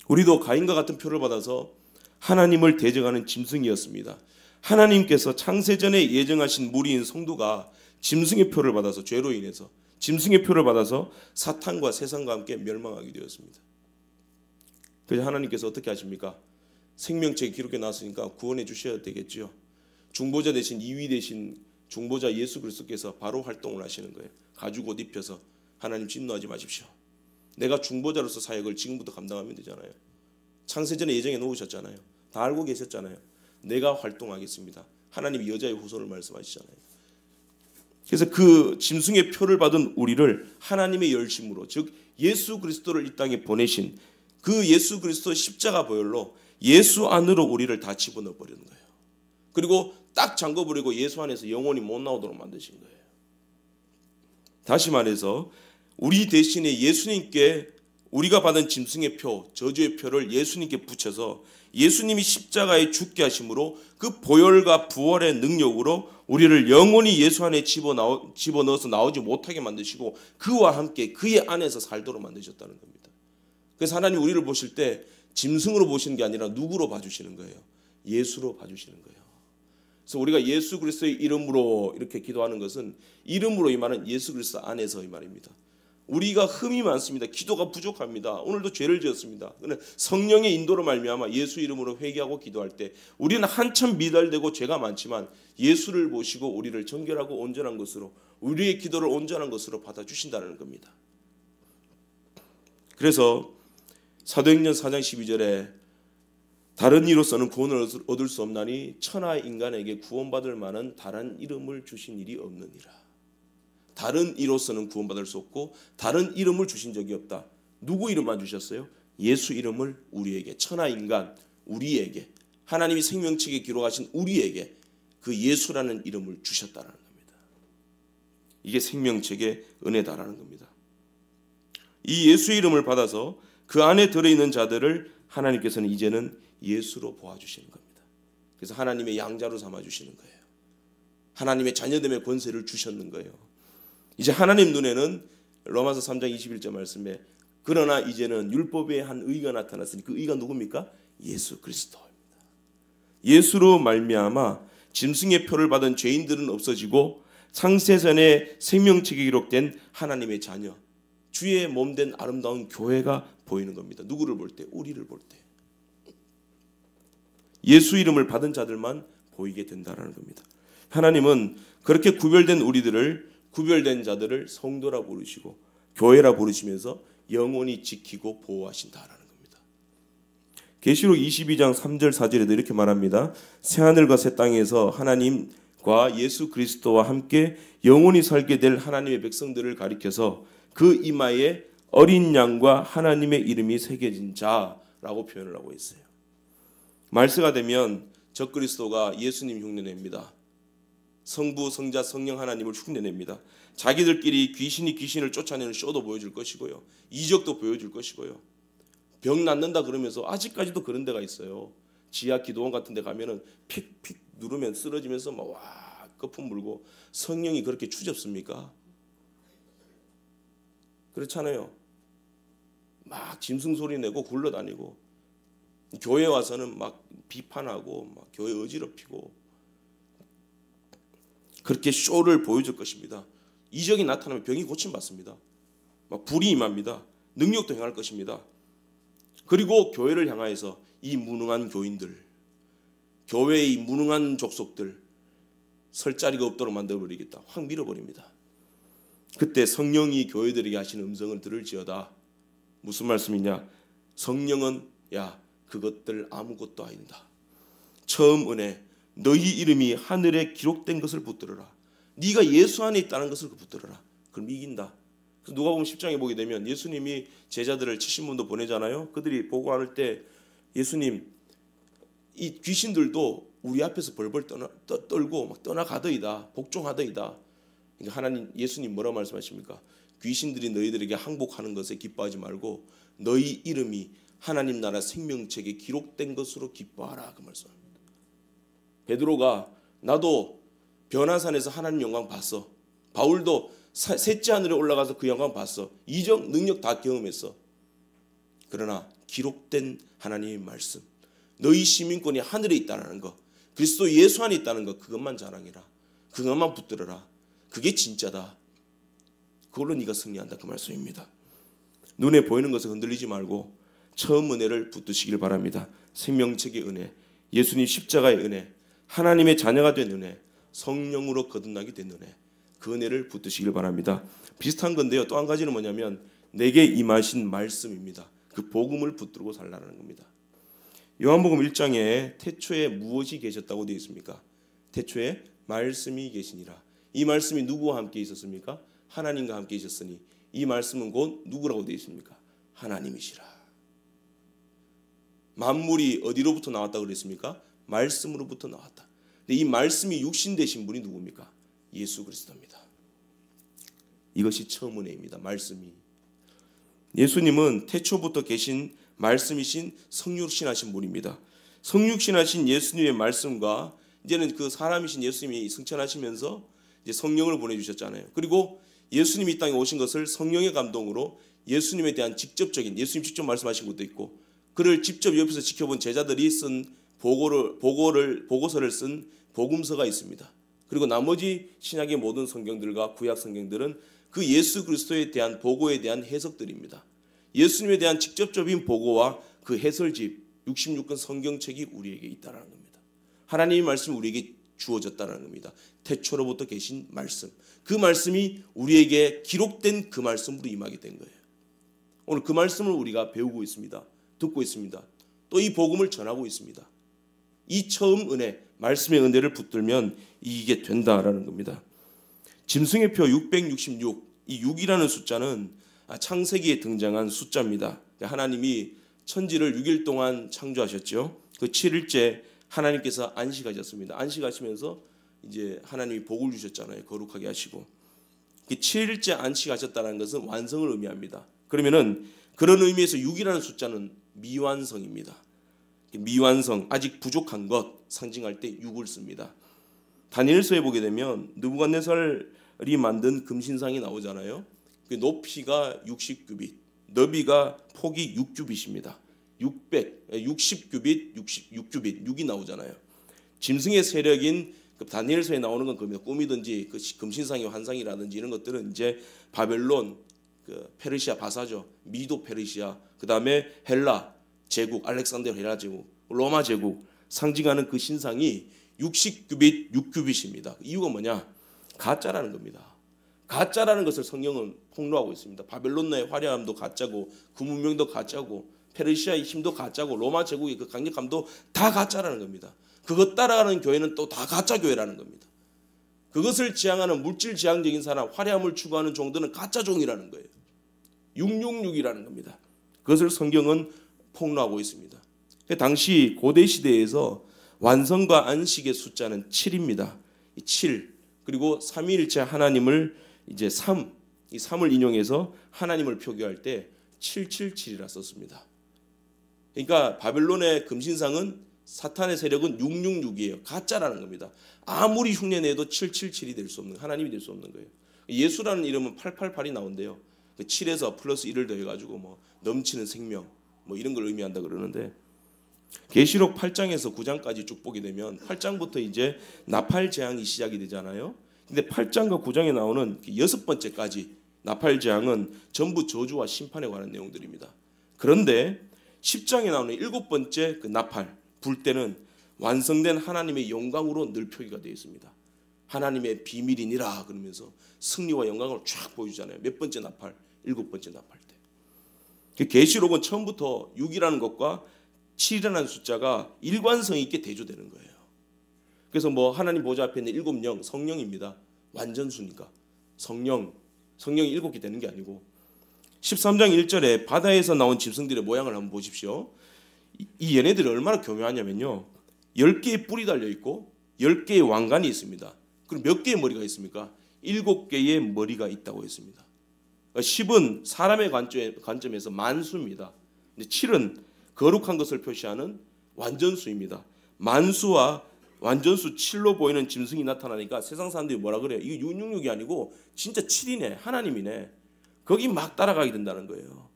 우리도 가인과 같은 표를 받아서 하나님을 대적하는 짐승이었습니다. 하나님께서 창세전에 예정하신 무리인 성도가 짐승의 표를 받아서, 죄로 인해서 짐승의 표를 받아서 사탄과 세상과 함께 멸망하게 되었습니다. 그래서 하나님께서 어떻게 하십니까? 생명책에 기록해 놨으니까 구원해 주셔야 되겠죠. 중보자 대신, 2위 대신 중보자 예수 그리스도께서 바로 활동을 하시는 거예요. 가죽 옷 입혀서 하나님 진노하지 마십시오. 내가 중보자로서 사역을 지금부터 감당하면 되잖아요. 창세전에 예정해 놓으셨잖아요. 다 알고 계셨잖아요. 내가 활동하겠습니다. 하나님이 여자의 후손을 말씀하시잖아요. 그래서 그 짐승의 표를 받은 우리를 하나님의 열심으로, 즉 예수 그리스도를 이 땅에 보내신 그 예수 그리스도 십자가 보혈로 예수 안으로 우리를 다 집어넣어 버리는 거예요. 그리고 딱 잠궈버리고 예수 안에서 영원히 못 나오도록 만드신 거예요. 다시 말해서 우리 대신에 예수님께 우리가 받은 짐승의 표, 저주의 표를 예수님께 붙여서 예수님이 십자가에 죽게 하심으로 그 보혈과 부활의 능력으로 우리를 영원히 예수 안에 집어넣어서 나오지 못하게 만드시고 그와 함께 그의 안에서 살도록 만드셨다는 겁니다. 그래서 하나님 우리를 보실 때 짐승으로 보시는 게 아니라 누구로 봐주시는 거예요? 예수로 봐주시는 거예요. 그래서 우리가 예수 그리스도의 이름으로 이렇게 기도하는 것은 이름으로 이 말은 예수 그리스도 안에서 이 말입니다. 우리가 흠이 많습니다. 기도가 부족합니다. 오늘도 죄를 지었습니다. 그런데 성령의 인도로 말미암아 예수 이름으로 회개하고 기도할 때 우리는 한참 미달되고 죄가 많지만 예수를 모시고 우리를 정결하고 온전한 것으로, 우리의 기도를 온전한 것으로 받아주신다는 겁니다. 그래서 사도행전 4장 12절에 다른 이로서는 구원을 얻을 수 없나니 천하 인간에게 구원받을 만한 다른 이름을 주신 일이 없느니라. 다른 이로서는 구원받을 수 없고 다른 이름을 주신 적이 없다. 누구 이름만 주셨어요? 예수 이름을 우리에게, 천하 인간 우리에게, 하나님이 생명책에 기록하신 우리에게 그 예수라는 이름을 주셨다는 겁니다. 이게 생명책의 은혜다라는 겁니다. 이 예수의 이름을 받아서 그 안에 들어있는 자들을 하나님께서는 이제는 예수로 보아주시는 겁니다. 그래서 하나님의 양자로 삼아주시는 거예요. 하나님의 자녀됨의 권세를 주셨는 거예요. 이제 하나님 눈에는 로마서 3장 21절 말씀에 그러나 이제는 율법의 한 의가 나타났으니 그 의가 누굽니까? 예수 그리스도입니다. 예수로 말미암아 짐승의 표를 받은 죄인들은 없어지고 창세전에 생명책에 기록된 하나님의 자녀, 주의 몸된 아름다운 교회가 보이는 겁니다. 누구를 볼 때? 우리를 볼 때. 예수 이름을 받은 자들만 보이게 된다라는 겁니다. 하나님은 그렇게 구별된 우리들을, 구별된 자들을 성도라 부르시고 교회라 부르시면서 영원히 지키고 보호하신다라는 겁니다. 계시록 22장 3절 4절에도 이렇게 말합니다. 새하늘과 새 땅에서 하나님과 예수 그리스도와 함께 영원히 살게 될 하나님의 백성들을 가리켜서 그 이마에 어린 양과 하나님의 이름이 새겨진 자라고 표현을 하고 있어요. 말세가 되면 적그리스도가 예수님 흉내냅니다. 성부, 성자, 성령 하나님을 흉내냅니다. 자기들끼리 귀신이 귀신을 쫓아내는 쇼도 보여줄 것이고요. 이적도 보여줄 것이고요. 병 낫는다 그러면서 아직까지도 그런 데가 있어요. 지하 기도원 같은 데 가면은 픽픽 누르면 쓰러지면서 막 와 거품 물고 성령이 그렇게 추접습니까? 그렇잖아요. 막 짐승 소리 내고 굴러다니고 교회 와서는 막 비판하고 막 교회 어지럽히고 그렇게 쇼를 보여줄 것입니다. 이적이 나타나면 병이 고침받습니다. 막 불이 임합니다. 능력도 행할 것입니다. 그리고 교회를 향하여서 이 무능한 교인들, 교회의 이 무능한 족속들 설 자리가 없도록 만들어버리겠다. 확 밀어버립니다. 그때 성령이 교회들에게 하시는 음성을 들을지어다. 무슨 말씀이냐? 성령은 야 그것들 아무것도 아니다. 처음 은혜 너희 이름이 하늘에 기록된 것을 붙들어라. 네가 예수 안에 있다는 것을 붙들어라. 그럼 이긴다. 그래서 누가복음 10장에 보게 되면 예수님이 제자들을 70문도 보내잖아요. 그들이 보고할 때 예수님 이 귀신들도 우리 앞에서 벌벌 떨고 막 떠나가더이다. 복종하더이다. 그러니까 하나님 예수님 뭐라고 말씀하십니까? 귀신들이 너희들에게 항복하는 것에 기뻐하지 말고 너희 이름이 하나님 나라 생명책에 기록된 것으로 기뻐하라. 그 말씀입니다. 베드로가 나도 변화산에서 하나님 영광 봤어. 바울도 셋째 하늘에 올라가서 그 영광 봤어. 이적 능력 다 경험했어. 그러나 기록된 하나님의 말씀, 너희 시민권이 하늘에 있다는 거, 그리스도 예수 안에 있다는 거, 그것만 자랑해라. 그것만 붙들어라. 그게 진짜다. 그걸로 네가 승리한다. 그 말씀입니다. 눈에 보이는 것을 흔들리지 말고 처음 은혜를 붙드시길 바랍니다. 생명책의 은혜, 예수님 십자가의 은혜, 하나님의 자녀가 된 은혜, 성령으로 거듭나게 된 은혜, 그 은혜를 붙드시길 바랍니다. 비슷한 건데요. 또 한 가지는 뭐냐면 내게 임하신 말씀입니다. 그 복음을 붙들고 살라는 겁니다. 요한복음 1장에 태초에 무엇이 계셨다고 되어 있습니까? 태초에 말씀이 계시니라. 이 말씀이 누구와 함께 있었습니까? 하나님과 함께 있었으니 이 말씀은 곧 누구라고 되어 있습니까? 하나님이시라. 만물이 어디로부터 나왔다고 그랬습니까? 말씀으로부터 나왔다. 근데 이 말씀이 육신 되신 분이 누굽니까? 예수 그리스도입니다. 이것이 처음 은혜입니다. 말씀이. 예수님은 태초부터 계신 말씀이신 성육신하신 분입니다. 성육신하신 예수님의 말씀과 이제는 그 사람이신 예수님이 승천하시면서 이제 성령을 보내주셨잖아요. 그리고 예수님이 이 땅에 오신 것을 성령의 감동으로 예수님에 대한 직접적인 예수님 직접 말씀하신 것도 있고 그를 직접 옆에서 지켜본 제자들이 쓴 보고서를 쓴 복음서가 있습니다. 그리고 나머지 신약의 모든 성경들과 구약 성경들은 그 예수 그리스도에 대한 보고에 대한 해석들입니다. 예수님에 대한 직접적인 보고와 그 해설집 66권 성경책이 우리에게 있다는 겁니다. 하나님의 말씀이 우리에게 주어졌다는 겁니다. 태초로부터 계신 말씀, 그 말씀이 우리에게 기록된 그 말씀으로 임하게 된 거예요. 오늘 그 말씀을 우리가 배우고 있습니다. 듣고 있습니다. 또 이 복음을 전하고 있습니다. 이 처음 은혜, 말씀의 은혜를 붙들면 이게 된다라는 겁니다. 짐승의 표 666, 이 6이라는 숫자는 창세기에 등장한 숫자입니다. 하나님이 천지를 6일 동안 창조하셨죠. 그 7일째 하나님께서 안식하셨습니다. 안식하시면서 이제 하나님이 복을 주셨잖아요. 거룩하게 하시고 7일째 안식하셨다는 것은 완성을 의미합니다. 그러면은 그런 의미에서 6이라는 숫자는 미완성입니다. 미완성, 아직 부족한 것 상징할 때 6을 씁니다. 다니엘서에 보게 되면 느부갓네살이 만든 금신상이 나오잖아요. 그 높이가 60규빗, 너비가 폭이 6규빗입니다. 60규빗, 6규빗, 6이 나오잖아요. 짐승의 세력인 그 다니엘서에 나오는 건 겁니다. 꿈이든지 그 금신상의 환상이라든지 이런 것들은 이제 바벨론, 그 페르시아 바사죠. 미도 페르시아, 그 다음에 헬라 제국, 알렉산더 헬라 제국, 로마 제국 상징하는 그 신상이 60규빗, 6규빗입니다. 이유가 뭐냐? 가짜라는 겁니다. 가짜라는 것을 성경은 폭로하고 있습니다. 바벨론의 화려함도 가짜고 그 문명도 가짜고 페르시아의 힘도 가짜고 로마 제국의 그 강력함도 다 가짜라는 겁니다. 그것 따라가는 교회는 또 다 가짜 교회라는 겁니다. 그것을 지향하는 물질 지향적인 사람, 화려함을 추구하는 종들은 가짜 종이라는 거예요. 666이라는 겁니다. 그것을 성경은 폭로하고 있습니다. 당시 고대 시대에서 완성과 안식의 숫자는 7입니다. 7 그리고 삼위일체 하나님을 이제 3, 이 3을 인용해서 하나님을 표기할 때 777이라 썼습니다. 그러니까 바벨론의 금신상은 사탄의 세력은 666이에요. 가짜라는 겁니다. 아무리 흉내내도 777이 될 수 없는, 하나님이 될 수 없는 거예요. 예수라는 이름은 888이 나온대요. 그 7에서 플러스 1을 더해가지고 뭐 넘치는 생명 뭐 이런 걸 의미한다 그러는데, 계시록 8장에서 9장까지 쭉 보게 되면 8장부터 이제 나팔 재앙이 시작이 되잖아요. 근데 8장과 9장에 나오는 6번째까지 나팔 재앙은 전부 저주와 심판에 관한 내용들입니다. 그런데 10장에 나오는 7번째 그 나팔 불 때는 완성된 하나님의 영광으로 늘 표기가 되어 있습니다. 하나님의 비밀이니라 그러면서 승리와 영광을 쫙 보여주잖아요. 몇 번째 나팔? 7번째 나팔 때. 계시록은 처음부터 6이라는 것과 7이라는 숫자가 일관성 있게 대조되는 거예요. 그래서 뭐 하나님 보좌 앞에 있는 7영 성령입니다. 완전수니까 성령이 7개 되는 게 아니고, 13장 1절에 바다에서 나온 짐승들의 모양을 한번 보십시오. 이 얘네들이 얼마나 교묘하냐면요, 10개의 뿔이 달려있고 10개의 왕관이 있습니다. 그럼 몇 개의 머리가 있습니까? 7개의 머리가 있다고 했습니다. 10은 사람의 관점에서 만수입니다. 근데 7은 거룩한 것을 표시하는 완전수입니다. 만수와 완전수 7로 보이는 짐승이 나타나니까 세상 사람들이 뭐라 그래요? 이거 666이 아니고 진짜 7이네, 하나님이네. 거기 막 따라가게 된다는 거예요.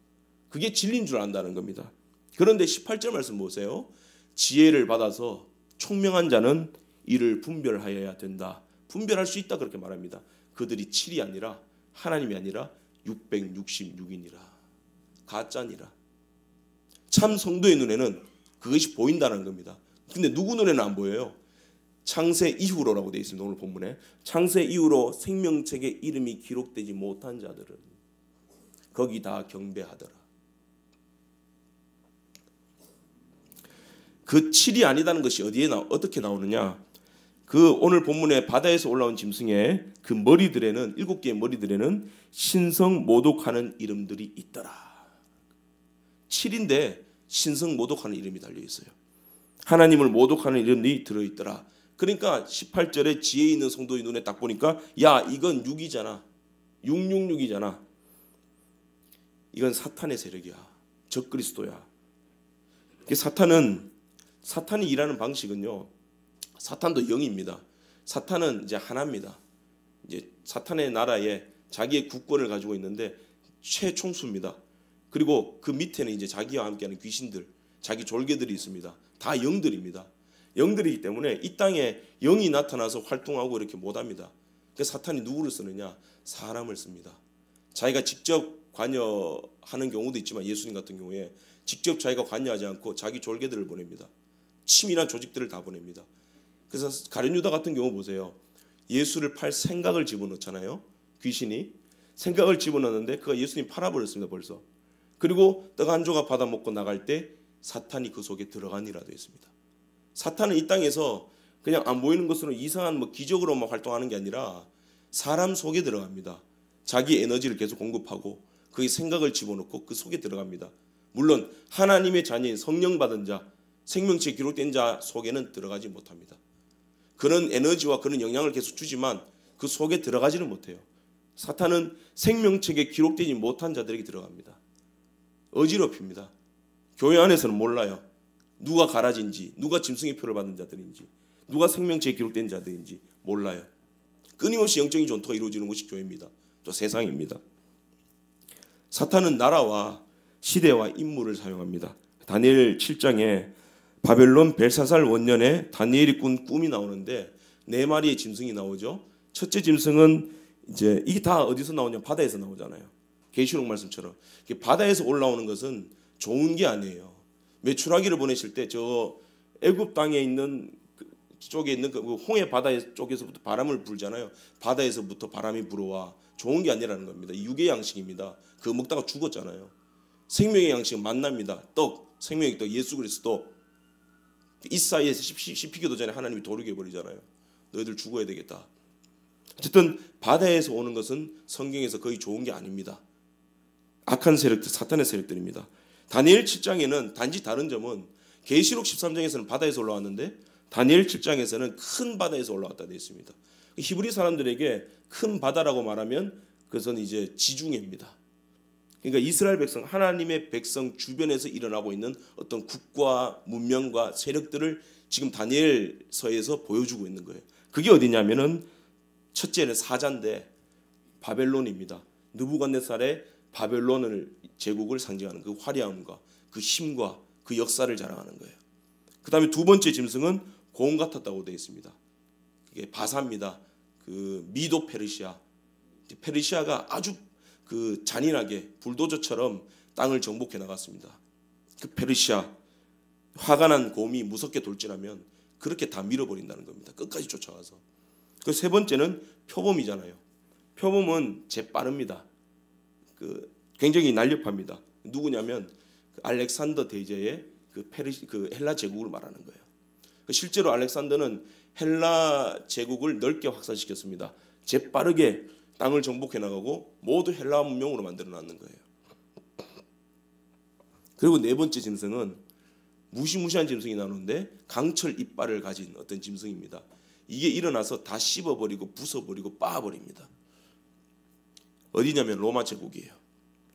그게 진리인 줄 안다는 겁니다. 그런데 18절 말씀 보세요. 지혜를 받아서 총명한 자는 이를 분별하여야 된다. 분별할 수 있다 그렇게 말합니다. 그들이 7이 아니라 하나님이 아니라 666이니라. 가짜니라. 참 성도의 눈에는 그것이 보인다는 겁니다. 근데 누구 눈에는 안 보여요? 창세 이후로라고 되어 있습니다. 오늘 본문에 창세 이후로 생명책에 이름이 기록되지 못한 자들은 거기 다 경배하더라. 그 7이 아니다는 것이 어떻게 나오느냐? 그 오늘 본문에 바다에서 올라온 짐승의 그 머리들에는 7개의 머리들에는 신성 모독하는 이름들이 있더라. 7인데 신성 모독하는 이름이 달려 있어요. 하나님을 모독하는 이름이 들어 있더라. 그러니까 18절에 지혜 있는 성도의 눈에 딱 보니까 야, 이건 6이잖아. 666이잖아. 이건 사탄의 세력이야. 적그리스도야. 사탄이 일하는 방식은요, 사탄도 영입니다. 사탄은 이제 하나입니다. 이제 사탄의 나라에 자기의 국권을 가지고 있는데 최총수입니다. 그리고 그 밑에는 이제 자기와 함께하는 귀신들, 자기 졸개들이 있습니다. 다 영들입니다. 영들이기 때문에 이 땅에 영이 나타나서 활동하고 이렇게 못합니다. 그래서 사탄이 누구를 쓰느냐? 사람을 씁니다. 자기가 직접 관여하는 경우도 있지만 예수님 같은 경우에 직접 자기가 관여하지 않고 자기 졸개들을 보냅니다. 치밀한 조직들을 다 보냅니다. 그래서 가룟 유다 같은 경우 보세요. 예수를 팔 생각을 집어넣잖아요. 귀신이 생각을 집어넣는데 그가 예수님 팔아버렸습니다. 벌써. 그리고 떡 한 조각 받아 먹고 나갈 때 사탄이 그 속에 들어가니라 되어 있습니다. 사탄은 이 땅에서 그냥 안 보이는 것으로 이상한 기적으로만 활동하는 게 아니라 사람 속에 들어갑니다. 자기 에너지를 계속 공급하고 그의 생각을 집어넣고 그 속에 들어갑니다. 물론 하나님의 자녀인 성령 받은 자, 생명체에 기록된 자 속에는 들어가지 못합니다. 그런 에너지와 그런 영향을 계속 주지만 그 속에 들어가지는 못해요. 사탄은 생명책에 기록되지 못한 자들에게 들어갑니다. 어지럽힙니다. 교회 안에서는 몰라요. 누가 가라지인지, 누가 짐승의 표를 받은 자들인지, 누가 생명책에 기록된 자들인지 몰라요. 끊임없이 영적인 전투가 이루어지는 곳이 교회입니다. 또 세상입니다. 사탄은 나라와 시대와 인물을 사용합니다. 다니엘 7장에 바벨론 벨사살 원년에 다니엘이 꾼 꿈이 나오는데 네 마리의 짐승이 나오죠. 첫째 짐승은 이제 이게 다 어디서 나오냐? 바다에서 나오잖아요. 계시록 말씀처럼 바다에서 올라오는 것은 좋은 게 아니에요. 메추라기를 보내실 때 저 애굽 땅에 있는 쪽에 있는 그 홍해 바다 쪽에서부터 바람을 불잖아요. 바다에서부터 바람이 불어와 좋은 게 아니라는 겁니다. 육의 양식입니다. 그거 먹다가 죽었잖아요. 생명의 양식은 만납니다. 떡, 생명의 떡, 예수 그리스도. 이 사이에서 씹히기도 전에 하나님이 도르게 버리잖아요. 너희들 죽어야 되겠다. 어쨌든 바다에서 오는 것은 성경에서 거의 좋은 게 아닙니다. 악한 세력들, 사탄의 세력들입니다. 다니엘 7장에는 단지 다른 점은 계시록 13장에서는 바다에서 올라왔는데 다니엘 7장에서는 큰 바다에서 올라왔다 되어 있습니다. 히브리 사람들에게 큰 바다라고 말하면 그것은 이제 지중해입니다. 그러니까 이스라엘 백성, 하나님의 백성 주변에서 일어나고 있는 어떤 국가, 문명과 세력들을 지금 다니엘서에서 보여주고 있는 거예요. 그게 어디냐면은 첫째는 사자인데 바벨론입니다. 느부갓네살의 바벨론을 제국을 상징하는 그 화려함과 그 힘과 그 역사를 자랑하는 거예요. 그 다음에 두 번째 짐승은 곰 같았다고 되어 있습니다. 이게 바사입니다. 그 미도 페르시아. 페르시아가 아주 그 잔인하게 불도저처럼 땅을 정복해 나갔습니다. 그 페르시아 화가 난 곰이 무섭게 돌진하면 그렇게 다 밀어버린다는 겁니다. 끝까지 쫓아가서. 그 세 번째는 표범이잖아요. 표범은 재빠릅니다. 굉장히 날렵합니다. 누구냐면 알렉산더 대제의 그 헬라 제국을 말하는 거예요. 실제로 알렉산더는 헬라 제국을 넓게 확산시켰습니다. 재빠르게 땅을 정복해 나가고 모두 헬라 문명으로 만들어 놨는 거예요. 그리고 네 번째 짐승은 무시무시한 짐승이 나오는데 강철 이빨을 가진 어떤 짐승입니다. 이게 일어나서 다 씹어버리고 부숴버리고 빻아버립니다. 어디냐면 로마 제국이에요.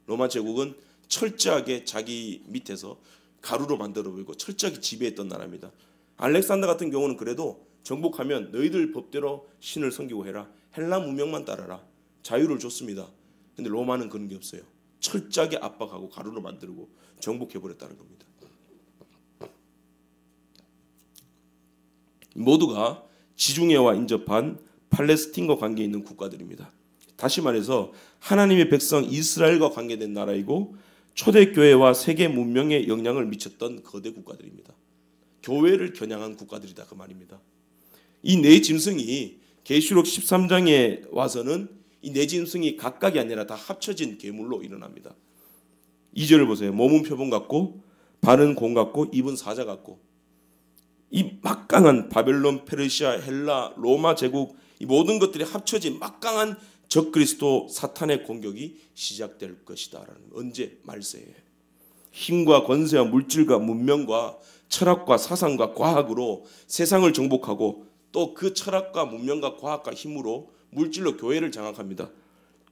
로마 제국은 철저하게 자기 밑에서 가루로 만들어버리고 철저하게 지배했던 나라입니다. 알렉산더 같은 경우는 그래도 정복하면 너희들 법대로 신을 섬기고 해라. 헬라 문명만 따라라. 자유를 줬습니다. 근데 로마는 그런 게 없어요. 철저하게 압박하고 가루로 만들고 정복해버렸다는 겁니다. 모두가 지중해와 인접한 팔레스틴과 관계 있는 국가들입니다. 다시 말해서 하나님의 백성 이스라엘과 관계된 나라이고 초대교회와 세계 문명에 영향을 미쳤던 거대 국가들입니다. 교회를 겨냥한 국가들이다 그 말입니다. 이 네 짐승이 계시록 13장에 와서는 이 네 짐승이 각각이 아니라 다 합쳐진 괴물로 일어납니다. 2절을 보세요. 몸은 표범 같고 발은 곰 같고 입은 사자 같고. 이 막강한 바벨론, 페르시아, 헬라, 로마 제국 이 모든 것들이 합쳐진 막강한 적그리스도 사탄의 공격이 시작될 것이다라는 언제 말세에 힘과 권세와 물질과 문명과 철학과 사상과 과학으로 세상을 정복하고 또 그 철학과 문명과 과학과 힘으로 물질로 교회를 장악합니다.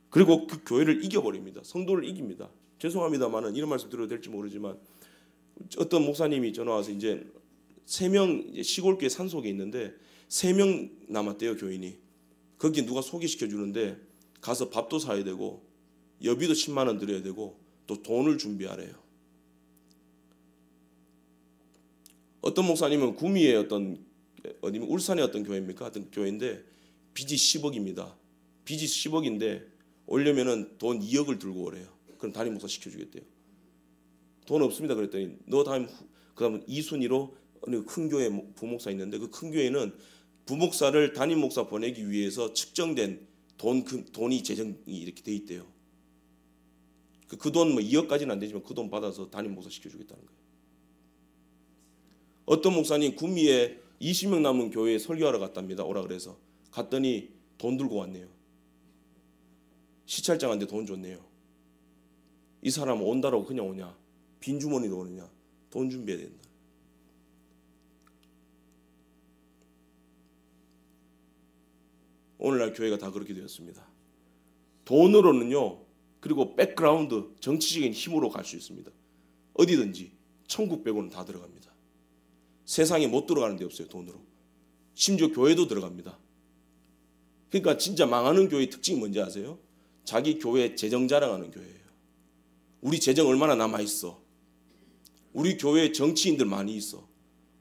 그리고 그 교회를 이겨버립니다. 성도를 이깁니다. 죄송합니다만은 이런 말씀 드려도 될지 모르지만 어떤 목사님이 전화 와서 이제 3명 시골교회 산속에 있는데 3명 남았대요 교인이. 거기 누가 소개시켜 주는데 가서 밥도 사야 되고 여비도 10만 원 드려야 되고 또 돈을 준비하래요. 어떤 목사님은 구미의 어디면 울산의 어떤 교회입니까? 어떤 교회인데 빚이 10억입니다. 빚이 10억인데 오려면은 돈 2억을 들고 오래요. 그럼 담임 목사 시켜주겠대요. 돈 없습니다. 그랬더니 너 다음 그다음 이순위로 어느 큰 교회 부목사 있는데 그 큰 교회는 부목사를 담임 목사 보내기 위해서 측정된 돈이 재정이 이렇게 돼 있대요. 그 돈 뭐 2억까지는 안 되지만 그 돈 받아서 담임 목사 시켜주겠다는 거예요. 어떤 목사님 구미에 20명 남은 교회에 설교하러 갔답니다. 오라 그래서 갔더니 돈 들고 왔네요. 시찰장한테 돈 줬네요. 이 사람 온다라고 그냥 오냐? 빈 주머니로 오느냐? 돈 준비해야 된다. 오늘날 교회가 다 그렇게 되었습니다. 돈으로는요, 그리고 백그라운드, 정치적인 힘으로 갈 수 있습니다. 어디든지 천국 빼고는 다 들어갑니다. 세상에 못 들어가는 데 없어요. 돈으로. 심지어 교회도 들어갑니다. 그러니까 진짜 망하는 교회의 특징이 뭔지 아세요? 자기 교회 재정 자랑하는 교회예요. 우리 재정 얼마나 남아있어. 우리 교회에 정치인들 많이 있어.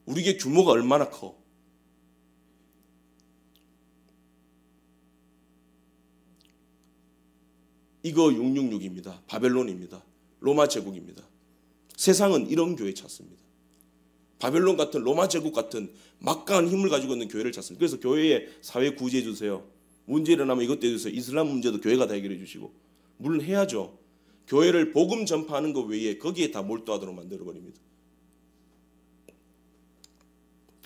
우리 교회 규모가 얼마나 커. 이거 666입니다. 바벨론입니다. 로마 제국입니다. 세상은 이런 교회 찾습니다. 바벨론 같은 로마 제국 같은 막강한 힘을 가지고 있는 교회를 찾습니다. 그래서 교회에 사회 구제해 주세요. 문제 일어나면 이것도 해주세요. 이슬람 문제도 교회가 다 해결해 주시고. 물론 해야죠. 교회를 복음 전파하는 것 외에 거기에 다 몰두하도록 만들어버립니다.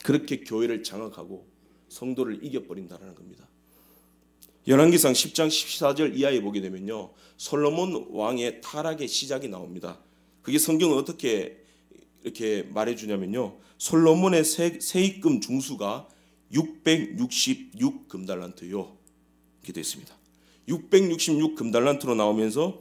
그렇게 교회를 장악하고 성도를 이겨버린다는 겁니다. 열왕기상 10장 14절 이하에 보게 되면요, 솔로몬 왕의 타락의 시작이 나옵니다. 그게 성경은 어떻게 이렇게 말해주냐면요, 솔로몬의 세입금 중수가 666 금달란트요, 이렇게 되어 있습니다. 666 금달란트로 나오면서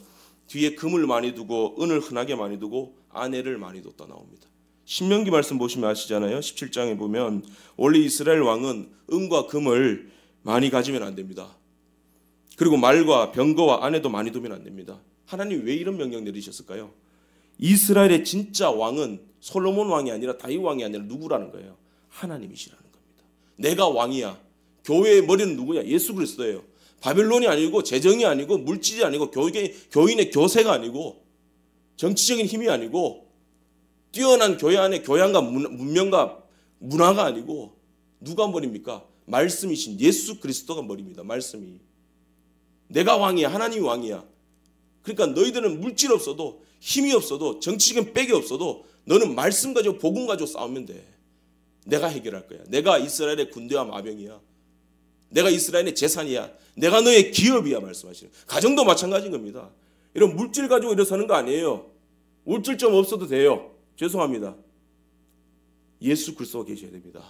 뒤에 금을 많이 두고 은을 흔하게 많이 두고 아내를 많이 뒀다 나옵니다. 신명기 말씀 보시면 아시잖아요. 17장에 보면 원래 이스라엘 왕은 은과 금을 많이 가지면 안 됩니다. 그리고 말과 병거와 아내도 많이 두면 안 됩니다. 하나님 왜 이런 명령 내리셨을까요? 이스라엘의 진짜 왕은 솔로몬 왕이 아니라 다윗 왕이 아니라 누구라는 거예요? 하나님이시라는 겁니다. 내가 왕이야. 교회의 머리는 누구냐? 예수 그리스도예요. 바벨론이 아니고 재정이 아니고 물질이 아니고 교인의 교세가 아니고 정치적인 힘이 아니고 뛰어난 교회 안에 교양과 문명과 문화가 아니고 누가 머리입니까? 말씀이신 예수 그리스도가 머리입니다. 말씀이. 내가 왕이야. 하나님이 왕이야. 그러니까 너희들은 물질 없어도 힘이 없어도 정치적인 빽이 없어도 너는 말씀 가지고 복음 가지고 싸우면 돼. 내가 해결할 거야. 내가 이스라엘의 군대와 마병이야. 내가 이스라엘의 재산이야. 내가 너의 기업이야 말씀하시는. 가정도 마찬가지인 겁니다. 이런 물질 가지고 일어서는 거 아니에요. 물질 좀 없어도 돼요. 죄송합니다. 예수 그리스도가 계셔야 됩니다.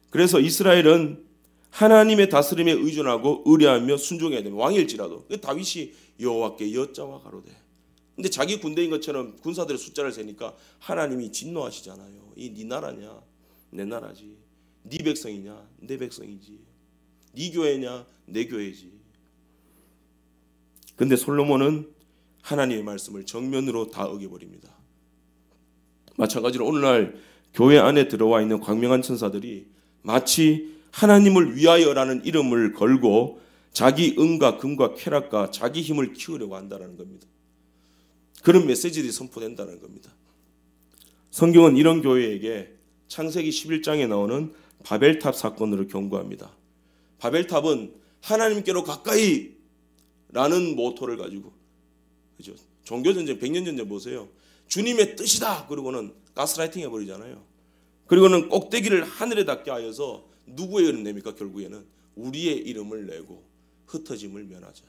그래서 이스라엘은 하나님의 다스림에 의존하고 의뢰하며 순종해야 됩니다. 왕일지라도. 다윗이 여호와께 여짜와 가로되. 근데 자기 군대인 것처럼 군사들의 숫자를 세니까 하나님이 진노하시잖아요. 이 네 나라냐? 내 나라지. 네 백성이냐? 내 백성이지. 네 교회냐? 내 교회지. 근데 솔로몬은 하나님의 말씀을 정면으로 다 어겨버립니다. 마찬가지로 오늘날 교회 안에 들어와 있는 광명한 천사들이 마치 하나님을 위하여라는 이름을 걸고 자기 은과 금과 쾌락과 자기 힘을 키우려고 한다는 겁니다. 그런 메시지들이 선포된다는 겁니다. 성경은 이런 교회에게 창세기 11장에 나오는 바벨탑 사건으로 경고합니다. 바벨탑은 하나님께로 가까이 라는 모토를 가지고, 그죠? 종교전쟁 100년 전쟁 보세요. 주님의 뜻이다 그러고는 가스라이팅 해버리잖아요. 그리고는 꼭대기를 하늘에 닿게 하여서 누구의 이름 냅니까? 결국에는 우리의 이름을 내고 흩어짐을 면하자.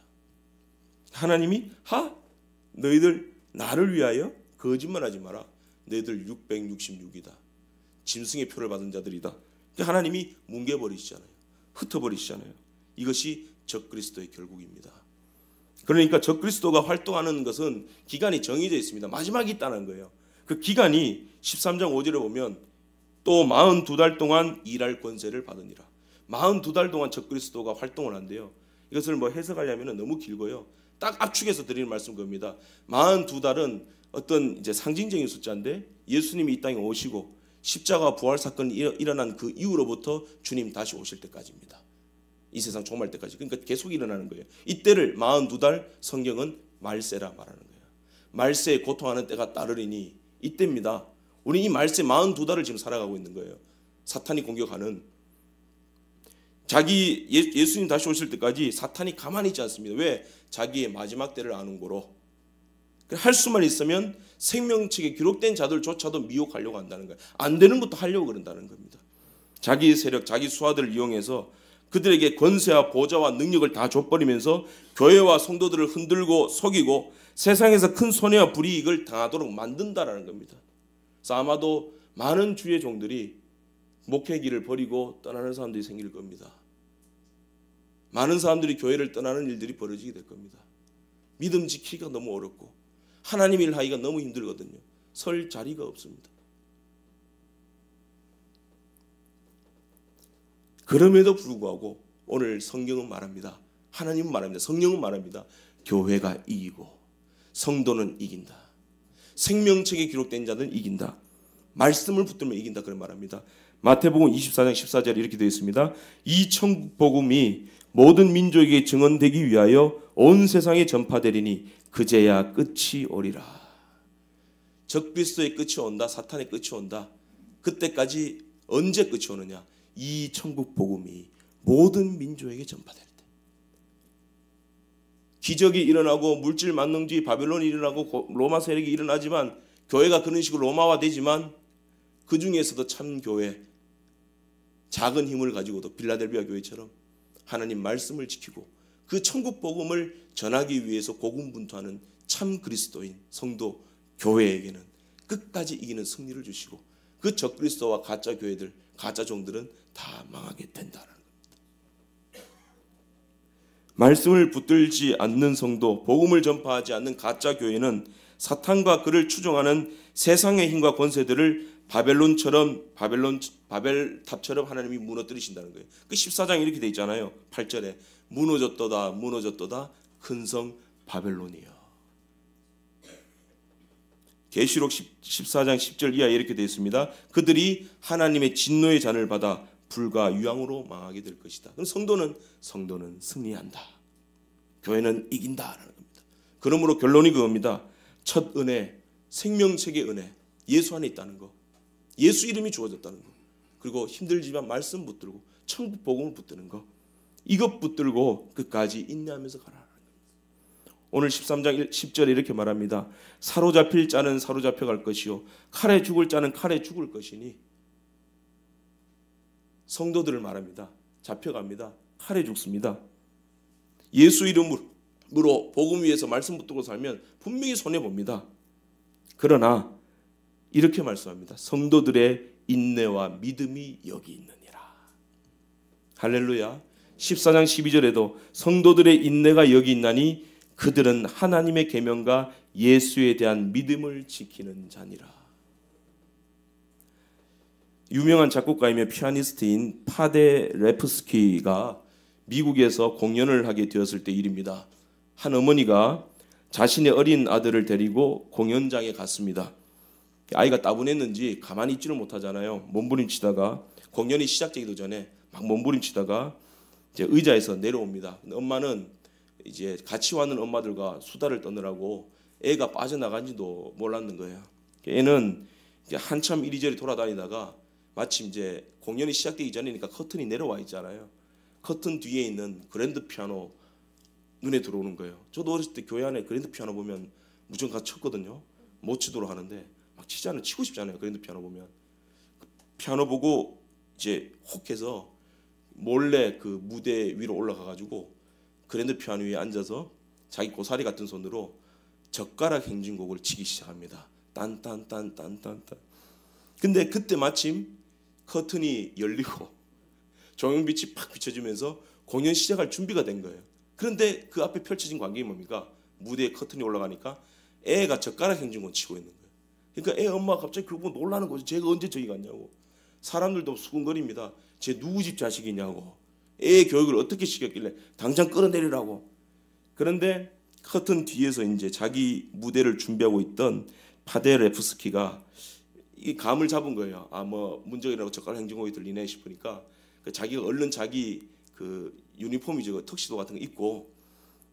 하나님이 너희들 나를 위하여 거짓말하지 마라. 너희들 666이다. 짐승의 표를 받은 자들이다. 하나님이 뭉개버리시잖아요. 흩어버리시잖아요. 이것이 적그리스도의 결국입니다. 그러니까 적그리스도가 활동하는 것은 기간이 정해져 있습니다. 마지막이 있다는 거예요. 그 기간이 13장 5절에 보면 또 42달 동안 일할 권세를 받으니라. 42달 동안 적그리스도가 활동을 한대요. 이것을 해석하려면 너무 길고요. 딱 압축해서 드리는 말씀 겁니다. 42달은 어떤 이제 상징적인 숫자인데 예수님이 이 땅에 오시고 십자가 부활 사건이 일어난 그 이후로부터 주님 다시 오실 때까지입니다. 이 세상 종말 때까지. 그러니까 계속 일어나는 거예요. 이때를 42달 성경은 말세라 말하는 거예요. 말세에 고통하는 때가 따르리니 이때입니다. 우리 이 말세 42달을 지금 살아가고 있는 거예요. 사탄이 공격하는. 자기 예수님 다시 오실 때까지 사탄이 가만히 있지 않습니다. 왜? 자기의 마지막 때를 아는 거로. 할 수만 있으면 생명책에 기록된 자들조차도 미혹하려고 한다는 거예요. 안 되는 것도 하려고 그런다는 겁니다. 자기 세력, 자기 수하들을 이용해서 그들에게 권세와 보좌와 능력을 다 줘버리면서 교회와 성도들을 흔들고 속이고 세상에서 큰 손해와 불이익을 당하도록 만든다라는 겁니다. 그래서 아마도 많은 주의 종들이 목회 길을 버리고 떠나는 사람들이 생길 겁니다. 많은 사람들이 교회를 떠나는 일들이 벌어지게 될 겁니다. 믿음 지키기가 너무 어렵고 하나님 일 하기가 너무 힘들거든요. 설 자리가 없습니다. 그럼에도 불구하고 오늘 성경은 말합니다. 하나님은 말합니다. 성령은 말합니다. 교회가 이기고 성도는 이긴다. 생명책에 기록된 자는 이긴다. 말씀을 붙들면 이긴다. 그런 말합니다. 마태복음 24장 14절에 이렇게 되어 있습니다. 이 천국 복음이 모든 민족에게 증언되기 위하여 온 세상에 전파되리니 그제야 끝이 오리라. 적그리스도의 끝이 온다. 사탄의 끝이 온다. 그때까지 언제 끝이 오느냐? 이 천국 복음이 모든 민족에게 전파될 때. 기적이 일어나고 물질 만능주의 바벨론이 일어나고 로마 세력이 일어나지만 교회가 그런 식으로 로마화되지만 그 중에서도 참 교회, 작은 힘을 가지고도 빌라델비아 교회처럼 하나님 말씀을 지키고 그 천국 복음을 전하기 위해서 고군분투하는 참 그리스도인 성도 교회에게는 끝까지 이기는 승리를 주시고 그 적그리스도와 가짜 교회들, 가짜 종들은 다 망하게 된다는 겁니다. 말씀을 붙들지 않는 성도, 복음을 전파하지 않는 가짜 교회는 사탄과 그를 추종하는 세상의 힘과 권세들을 바벨탑처럼 하나님이 무너뜨리신다는 거예요. 그 14장 이렇게 돼 있잖아요. 8절에 무너졌도다 무너졌도다 큰 성 바벨론이여. 계시록 14장 10절 이하에 이렇게 되어 있습니다. 그들이 하나님의 진노의 잔을 받아 불과 유황으로 망하게 될 것이다. 그럼 성도는 승리한다. 교회는 이긴다라는 겁니다. 그러므로 결론이 그겁니다. 첫 은혜, 생명책의 은혜, 예수 안에 있다는 거. 예수 이름이 주어졌다는 거. 그리고 힘들지만 말씀 붙들고 천국 복음을 붙드는 거. 이것 붙들고 끝까지 인내하면서 가라는 겁니다. 오늘 13장 10절에 이렇게 말합니다. 사로잡힐 자는 사로잡혀갈 것이요 칼에 죽을 자는 칼에 죽을 것이니. 성도들을 말합니다. 잡혀갑니다. 칼에 죽습니다. 예수 이름으로 복음 위에서 말씀 붙들고 살면 분명히 손해봅니다. 그러나 이렇게 말씀합니다. 성도들의 인내와 믿음이 여기 있느니라. 할렐루야. 14장 12절에도 성도들의 인내가 여기 있나니 그들은 하나님의 계명과 예수에 대한 믿음을 지키는 자니라. 유명한 작곡가이며 피아니스트인 파데레프스키가 미국에서 공연을 하게 되었을 때 일입니다. 한 어머니가 자신의 어린 아들을 데리고 공연장에 갔습니다. 아이가 따분했는지 가만히 있지를 못하잖아요. 몸부림치다가 공연이 시작되기도 전에 막 몸부림치다가 이제 의자에서 내려옵니다. 엄마는 이제 같이 왔는 엄마들과 수다를 떠느라고 애가 빠져나간지도 몰랐는 거예요. 애는 한참 이리저리 돌아다니다가 마침 이제 공연이 시작되기 전이니까 커튼이 내려와 있잖아요. 커튼 뒤에 있는 그랜드 피아노 눈에 들어오는 거예요. 저도 어렸을 때 교회 안에 그랜드 피아노 보면 무조건 가서 쳤거든요. 못 치도록 하는데 막 치고 싶잖아요. 그랜드 피아노 보면. 피아노 보고 이제 혹해서 몰래 그 무대 위로 올라가 가지고 그랜드 피아노 위에 앉아서 자기 고사리 같은 손으로 젓가락 행진곡을 치기 시작합니다. 딴딴딴딴딴딴. 근데 그때 마침 커튼이 열리고 조명빛이 팍 비춰지면서 공연 시작할 준비가 된 거예요. 그런데 그 앞에 펼쳐진 광경이 뭡니까? 무대에 커튼이 올라가니까 애가 젓가락 행진곡을 치고 있는 거예요. 그러니까 애 엄마가 갑자기 그거 보고 놀라는 거죠. 제가 언제 저기 갔냐고. 사람들도 수군거립니다. 쟤 누구 집 자식이냐고. 애 교육을 어떻게 시켰길래 당장 끌어내리라고. 그런데 커튼 뒤에서 이제 자기 무대를 준비하고 있던 파데레프스키가 이 감을 잡은 거예요. 뭐 문정이라고 젓가락 행진곡이 들리네 싶으니까 자기가 얼른 자기 그 유니폼이죠, 턱시도 같은 거 입고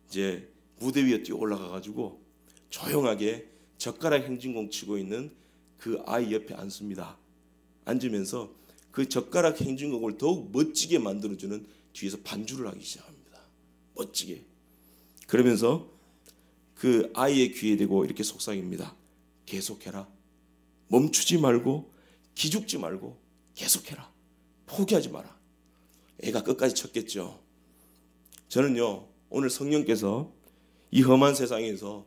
이제 무대 위에 뛰어 올라가 가지고 조용하게 젓가락 행진곡 치고 있는 그 아이 옆에 앉습니다. 앉으면서 그 젓가락 행진곡을 더욱 멋지게 만들어주는 뒤에서 반주를 하기 시작합니다. 멋지게. 그러면서 그 아이의 귀에 대고 이렇게 속삭입니다. 계속해라. 멈추지 말고 기죽지 말고 계속해라. 포기하지 마라. 애가 끝까지 쳤겠죠. 저는요, 오늘 성령께서 이 험한 세상에서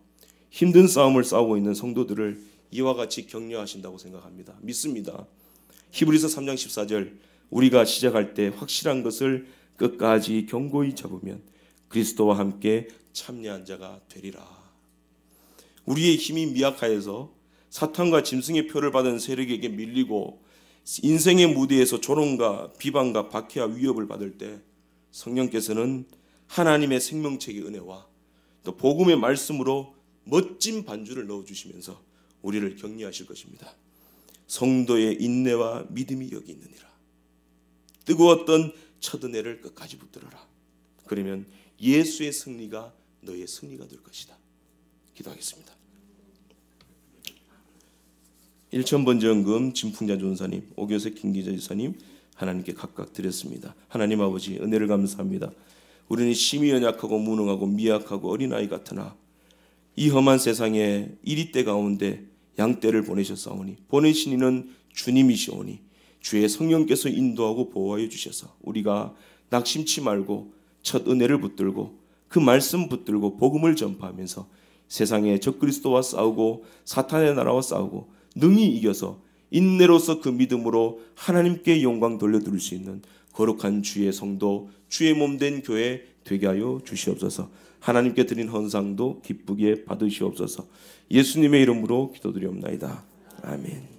힘든 싸움을 싸우고 있는 성도들을 이와 같이 격려하신다고 생각합니다. 믿습니다. 히브리서 3장 14절, 우리가 시작할 때 확실한 것을 끝까지 견고히 잡으면 그리스도와 함께 참여한 자가 되리라. 우리의 힘이 미약하여서 사탄과 짐승의 표를 받은 세력에게 밀리고 인생의 무대에서 조롱과 비방과 박해와 위협을 받을 때 성령께서는 하나님의 생명책의 은혜와 또 복음의 말씀으로 멋진 반주를 넣어주시면서 우리를 격려하실 것입니다. 성도의 인내와 믿음이 여기 있느니라. 뜨거웠던 첫 은혜를 끝까지 붙들어라. 그러면 예수의 승리가 너의 승리가 될 것이다. 기도하겠습니다. 일천번제연금 진풍자 전사님, 오교석 김기자 지사님 하나님께 각각 드렸습니다. 하나님 아버지, 은혜를 감사합니다. 우리는 심히 연약하고 무능하고 미약하고 어린아이 같으나 이 험한 세상에 이리때 가운데 양떼를 보내셨사오니 보내신 이는 주님이시오니 주의 성령께서 인도하고 보호하여 주셔서 우리가 낙심치 말고 첫 은혜를 붙들고 그 말씀 붙들고 복음을 전파하면서 세상에 적그리스도와 싸우고 사탄의 나라와 싸우고 능히 이겨서 인내로서 그 믿음으로 하나님께 영광 돌려드릴 수 있는 거룩한 주의 성도, 주의 몸된 교회 되게 하여 주시옵소서. 하나님께 드린 헌상도 기쁘게 받으시옵소서. 예수님의 이름으로 기도드리옵나이다. 아멘.